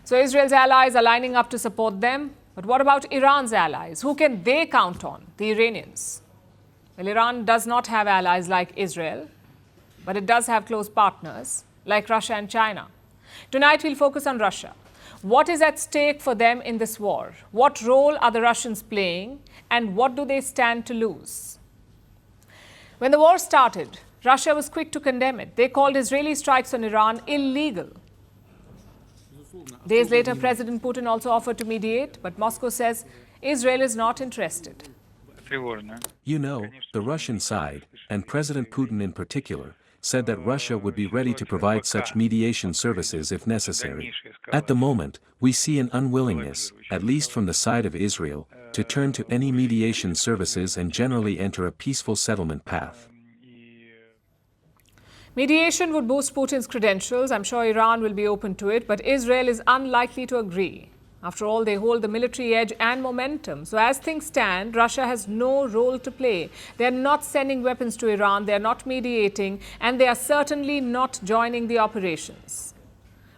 So Israel's allies are lining up to support them. But what about Iran's allies? Who can they count on? The Iranians. Well, Iran does not have allies like Israel, but it does have close partners like Russia and China. Tonight, we'll focus on Russia. What is at stake for them in this war? What role are the Russians playing? And what do they stand to lose? When the war started, Russia was quick to condemn it. They called Israeli strikes on Iran illegal. Days later, President Putin also offered to mediate, but Moscow says Israel is not interested. You know, the Russian side, and President Putin in particular, said that Russia would be ready to provide such mediation services if necessary. At the moment, we see an unwillingness, at least from the side of Israel, to turn to any mediation services and generally enter a peaceful settlement path. Mediation would boost Putin's credentials. I'm sure Iran will be open to it, but Israel is unlikely to agree. After all, they hold the military edge and momentum. So as things stand, Russia has no role to play. They're not sending weapons to Iran, they're not mediating, and they are certainly not joining the operations.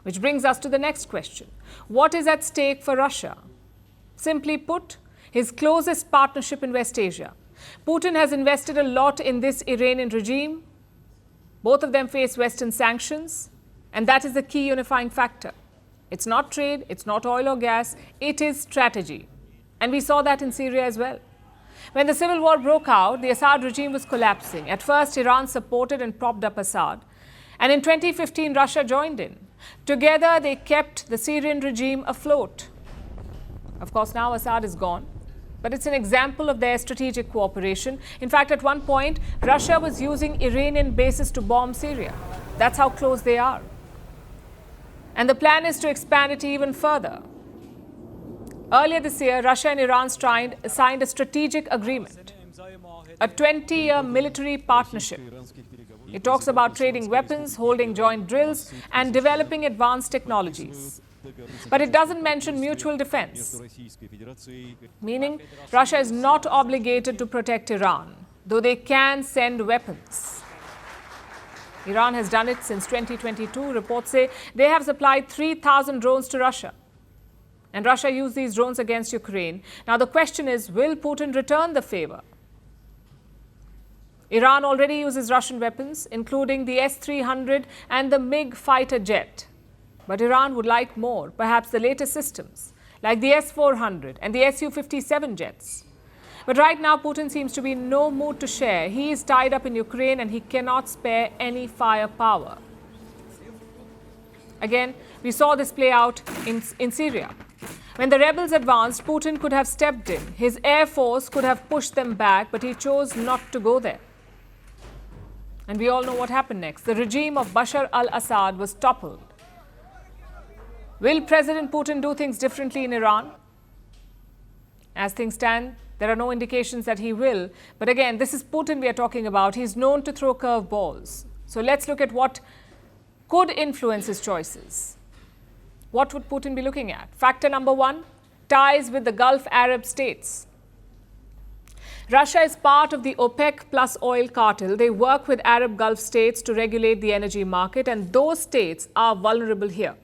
Which brings us to the next question. What is at stake for Russia? Simply put, his closest partnership in West Asia. Putin has invested a lot in this Iranian regime. Both of them face Western sanctions, and that is the key unifying factor. It's not trade, it's not oil or gas, it is strategy. And we saw that in Syria as well. When the civil war broke out, the Assad regime was collapsing. At first, Iran supported and propped up Assad. And in 2015, Russia joined in. Together, they kept the Syrian regime afloat. Of course, now Assad is gone. But it's an example of their strategic cooperation. In fact, at one point, Russia was using Iranian bases to bomb Syria. That's how close they are. And the plan is to expand it even further. Earlier this year, Russia and Iran signed a strategic agreement, a 20-year military partnership. It talks about trading weapons, holding joint drills, and developing advanced technologies. But it doesn't mention mutual defense, meaning Russia is not obligated to protect Iran, though they can send weapons. Iran has done it since 2022. Reports say they have supplied 3,000 drones to Russia. And Russia used these drones against Ukraine. Now the question is, will Putin return the favor? Iran already uses Russian weapons, including the S-300 and the MiG fighter jet. But Iran would like more, perhaps the latest systems, like the S-400 and the Su-57 jets. But right now, Putin seems to be in no mood to share. He is tied up in Ukraine and he cannot spare any firepower. Again, we saw this play out in Syria. When the rebels advanced, Putin could have stepped in. His air force could have pushed them back, but he chose not to go there. And we all know what happened next. The regime of Bashar al-Assad was toppled. Will President Putin do things differently in Iran? As things stand, there are no indications that he will. But again, this is Putin we are talking about. He's known to throw curveballs. So let's look at what could influence his choices. What would Putin be looking at? Factor number one, ties with the Gulf Arab states. Russia is part of the OPEC plus oil cartel. They work with Arab Gulf states to regulate the energy market, and those states are vulnerable here.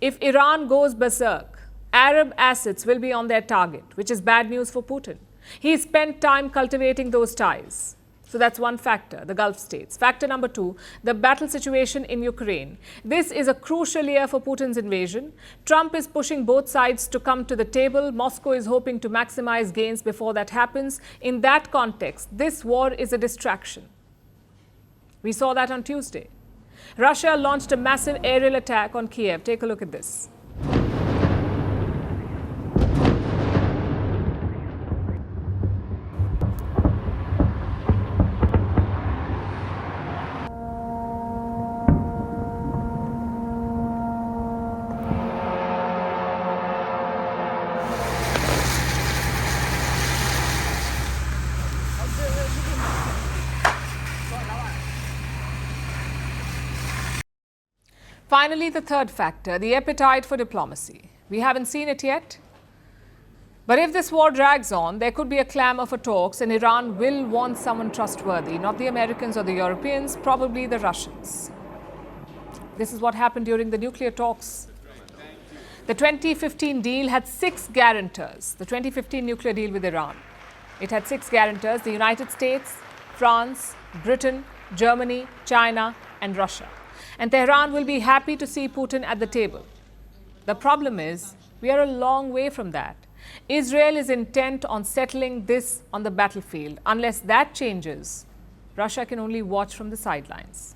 If Iran goes berserk, Arab assets will be on their target, which is bad news for Putin. He spent time cultivating those ties. So that's one factor, the Gulf states. Factor number two, the battle situation in Ukraine. This is a crucial year for Putin's invasion. Trump is pushing both sides to come to the table. Moscow is hoping to maximize gains before that happens. In that context, this war is a distraction. We saw that on Tuesday. Russia launched a massive aerial attack on Kiev. Take a look at this. Finally, the third factor, the appetite for diplomacy. We haven't seen it yet. But if this war drags on, there could be a clamor for talks, and Iran will want someone trustworthy, not the Americans or the Europeans, probably the Russians. This is what happened during the nuclear talks. The 2015 deal had 6 guarantors, the 2015 nuclear deal with Iran. It had 6 guarantors: the United States, France, Britain, Germany, China, and Russia. And Tehran will be happy to see Putin at the table. The problem is, we are a long way from that. Israel is intent on settling this on the battlefield. Unless that changes, Russia can only watch from the sidelines.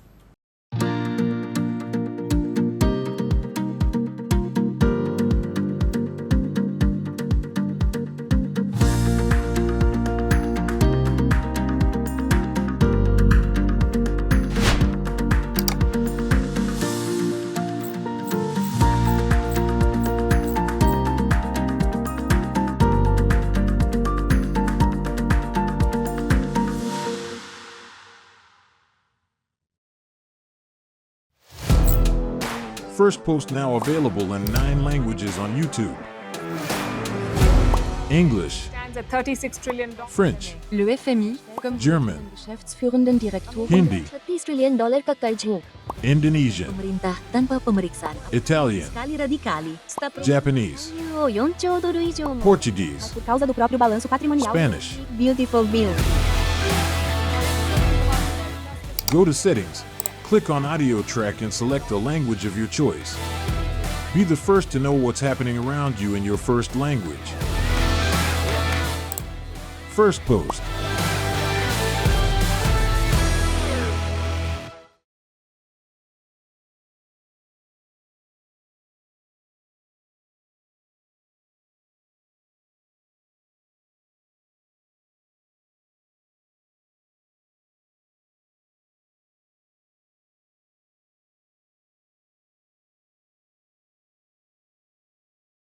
Firstpost now available in 9 languages on YouTube. English, Stands at $36 trillion. French, Le FMI, comme German, Geschäftsführenden Direktor Hindi, $30 trillion ka kaiju. Indonesian, Pemerintah tanpa pemeriksaan. Italian, Sekali radikali. Japanese, 4兆ドル以上も Portuguese, por causa do próprio balanço patrimonial. Spanish. Beautiful bill. Go to Settings, click on Audio Track and select a language of your choice. Be the first to know what's happening around you in your first language. Firstpost.